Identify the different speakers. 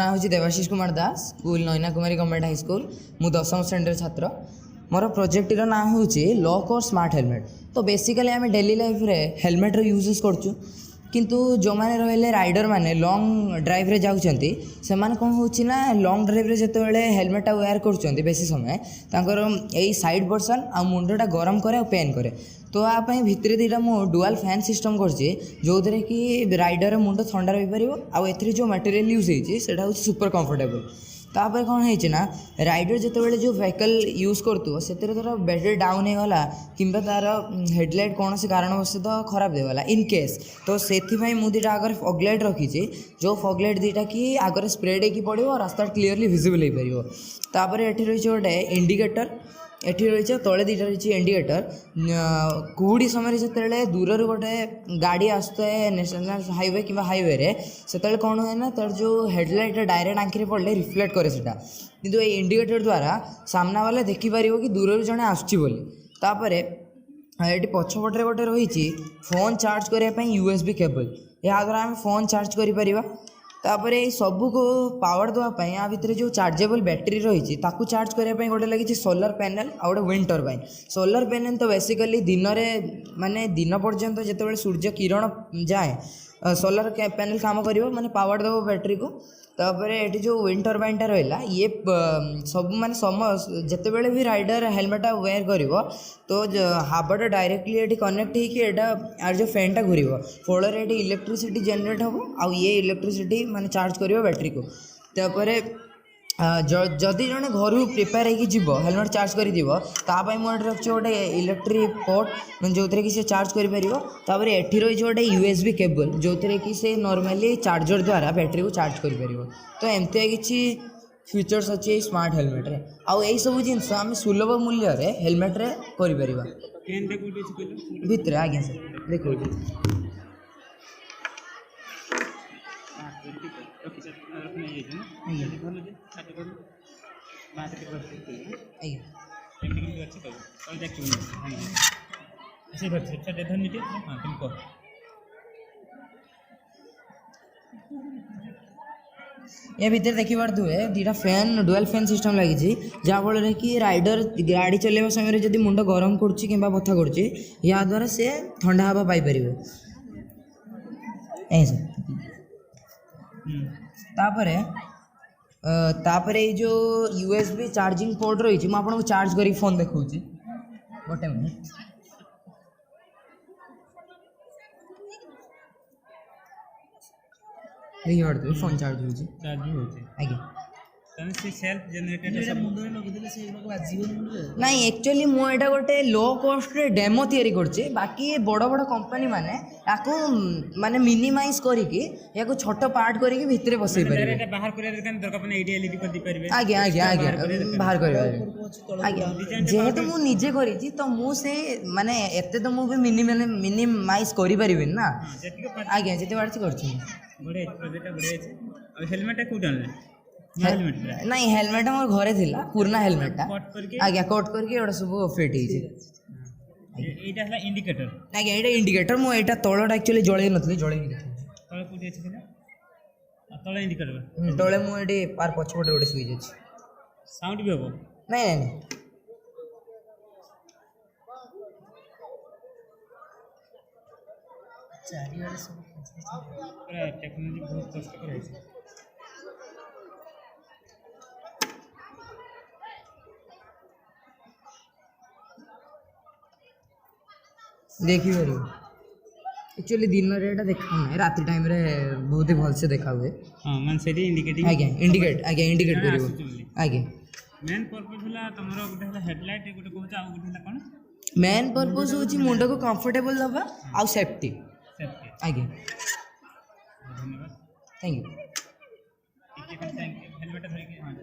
Speaker 1: ना हूँ देवाशीष कुमार दास स्कूल नैना कुमारी government high school मु 10वीं श्रेणी छात्र मोर प्रोजेक्ट ना हूँ लॉक और स्मार्ट हेलमेट। तो बेसिकली आम डेली लाइफ रे हेलमेट यूजेस करूँ किंतु जो मैंने रहिले राइडर मैंने लॉन्ग ड्राइव रे जाउछंती से माने कौन होची ना लॉन्ग ड्राइव रे जेते बेले हेलमेट वेयर करूछंती बेसी समय तांकर एई साइड पर्सन आ मुंडटा गरम करे और पेन करे। तो आप भितर दीटा मु डुआल फैन सिस्टम करछि जो थरे कि राइडर मुंड ठंडा रही परिबो आ एथरे जो मटेरियल यूज होईछि सेटा होछि सुपर कंफर्टेबल। तापर कौन है ना राइडर जिते जो व्हीकल यूज करूँ से बैटेरी डाउन हो गला कि तार हेडलाइट कौन से कारणवश खराब देगला इन केस तो से मुझे आगे फॉगलाइट रखी जो फॉगलाइट दीटा कि आगे स्प्रेड होगी पड़ो रास्ता क्लीयरली विजिबल हो पार। ये रही गोटे इंडिकेटर एठी रही तले दीटा रही इंडिकेटर कुहुड़ी समय जिते दूर गोटे गाड़ी आसुए नेशनल हाईवे कि हाईवे रे से कौन हुए ना तर जो हेडलाइट डायरेक्ट आंखी पड़े रिफ्लेक्ट करे सेटा किंतु ये इंडिकेटर द्वारा सामना वाले देखिपर कि दूर जड़े आसपर ये पछपटे गोटे रही फोन चार्ज करने USB केबल या द्वारा आम फोन चार्ज करें। तापर सबू को पावर देवाई या भितर जो चार्जेबल बैटेरी रही चार्ज करने गोटे लगी सोलर पैनल आ गोटे विंड टर्बाइन। सोलर पैनल तो बेसिकली दिन में माने दिन पर्यंत जिते सूर्य किरण जाए सोलर पैनल काम करिवो माने पावर देव बैटेरी को। तापर ये जो विंड टर्बाइनटा रहा ये सब माने समय जिते भी राइडर हेलमेट वेयर करिवो तो हावाटा डायरेक्टली ये कनेक्ट होकर जो फैन टा घूर फल इलेक्ट्रिसिटी जनरेट हम आउ ये इलेक्ट्रिसिटी माने चार्ज करिवो बैटेरी को। तापर जदि जड़े घर प्रिपेयर हो हेलमेट चार्ज कर मुझे रखी गोटे इलेक्ट्रिक पोर्ट जो थे कि से चार्ज कर एठी रही गोटे USB केबल जो थे कि से नॉर्मली चार्जर द्वारा बैटेरी को चार्ज कर। तो एमती किसी फीचर्स अच्छे स्मार्ट हेलमेट रे आउ यही सब जिनस आम सुलभ मूल्य रे हेलमेट रे भितर आज्ञा सर देखो ये भीतर देखी पारे दीटा फैन डुआल फैन सिस्टम लगी जहाँफल कि राइडर गाड़ी चलवा समय जब मुंड गरम करुच्ची बथा करुच्ची या द्वारा से ठंडा हवा पाइपर। तापर ये जो USB चार्जिंग पोर्ट रही है आपको चार्ज करी फोन देखा गोटे मिनट देखिए फोन चार्ज हो आगे नहीं एक्चुअली मुझे गोटे लो कॉस्ट रे डेमो तैयारी करछे बाकी बड़ बड़ कंपनी माने याको माने मिनिमाइज करके याको छोट पार्ट करके भितरे बसई परिबे एटा बाहर करे दरकार पने एडी एलईडी कर दी परिबे आगे आगे आगे बाहर करे आगे जेहेतु मु निजे करिछि तो मु से माने एते तो मु भी मिनिमाइज करि परिबे ना आगे जेते बारछि करछि बड़े प्रोजेक्ट बड़े अछि और हेलमेट कोड आनले नहीं हेलमेट मोर घरे थिला पुराना हेलमेट आज्ञा कट करके एटा सब फिट एटा हला इंडिकेटर आज्ञा एटा इंडिकेटर मो एटा तळटा एक्चुअली जळे नथली जळे तळ कोठी अछि थिला तळ इंडिकेटर तळे मो एटी पार पछपटे ओडे स्विच अछि साउंड भी हो नहीं नहीं चारि वाले सब पूरा टेक्नोलॉजी बहुत कष्ट करे छै देखी पार एक्चुअली दिन रे देखा ना रात टाइम रे बहुत ही भल से देखा हुए हां मन सेठी इंडिकेटिंग आगे इंडिकेट करिवो आगे मेन पर्पस होला तमरो गोटे होला हेडलाइट गोटे कहू आ गोटे होला कोन मेन पर्पस होची मुंड को कंफर्टेबल दबा आ सेफ्टी आगे धन्यवाद थैंक यू हेलमेट धरि के हां